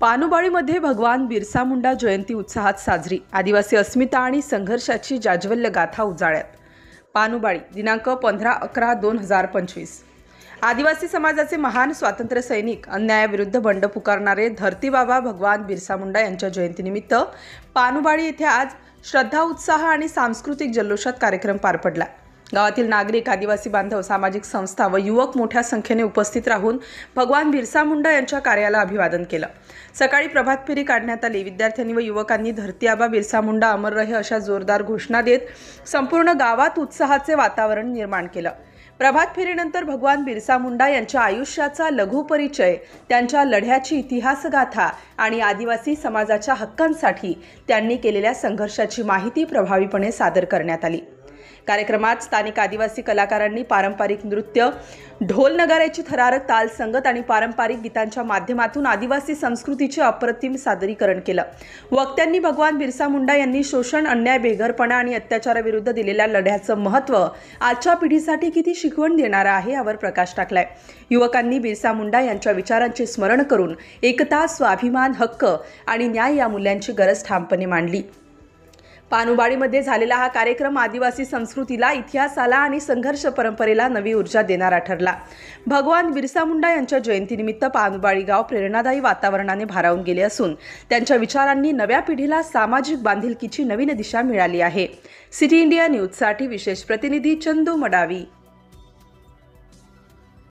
पानुबाळीमध्ये भगवान बिरसा मुंडा जयंती उत्साहात साजरी। आदिवासी अस्मिता आणि संघर्षाची जाज्वल्य गाथा उजाळ्यात। पानुबाळी दिनांक 15/11/2025। आदिवासी समाजाचे महान स्वातंत्र्य सैनिक, अन्यायाविरुद्ध बंड पुकारणारे धरती बाबा भगवान बिरसा मुंडा यांच्या जयंतीनिमित्त पानुबाळी येथे आज श्रद्धा, उत्साह आणि सांस्कृतिक जल्लोषात कार्यक्रम पार पडला। गावातील नागरिक, आदिवासी बांधव, सामाजिक संस्था व युवक मोठ्या संख्येने उपस्थित राहून भगवान बिरसा मुंडा यांच्या कार्याला अभिवादन केलं। सकाळी प्रभात फेरी काढण्यात आली। विद्यार्थ्यांनी व युवकांनी धरती आबा बिरसा मुंडा अमर रहे अशा जोरदार घोषणा देत संपूर्ण गावात उत्साहाचे वातावरण निर्माण केलं। प्रभात फेरीनंतर भगवान बिरसा मुंडा यांच्या आयुष्याचा लघु परिचय, त्यांच्या लढ्याची इतिहासगाथा आणि आदिवासी समाजाच्या हक्कांसाठी त्यांनी केलेल्या संघर्षाची माहिती प्रभावीपणे सादर करण्यात आली। कार्यक्रमात स्थानिक आदिवासी कलाकारांनी पारंपरिक नृत्य, ढोल नगाऱ्याची थरारक ताल संगत आणि पारंपरिक गीतांच्या माध्यमातून आदिवासी संस्कृतीचे अप्रतिम सादरीकरण केलं। वक्त्यांनी भगवान बिरसा मुंडा यांनी शोषण, अन्याय, बेघरपणा आणि अत्याचाराविरुद्ध दिलेल्या लढ्याचं महत्त्व आजच्या पिढीसाठी किती शिकवण देणारं आहे यावर प्रकाश टाकलाय। युवकांनी बिरसा मुंडा यांच्या विचारांचे स्मरण करून एकता, स्वाभिमान, हक्क आणि न्याय या मूल्यांची गरज ठामपणे मांडली। पानुबाळीमध्ये झालेला हा कार्यक्रम आदिवासी संस्कृतीला, इतिहासाला आणि संघर्ष परंपरेला नवी ऊर्जा देणारा ठरला। भगवान बिरसा मुंडा यांच्या जयंतीनिमित्त पानुबाळी गाव प्रेरणादायी वातावरणाने भारावून गेले असून त्यांच्या विचारांनी नव्या पिढीला सामाजिक बांधिलकीची नवीन दिशा मिळाली आहे। सिटी इंडिया न्यूजसाठी विशेष प्रतिनिधी चंदू मडावी।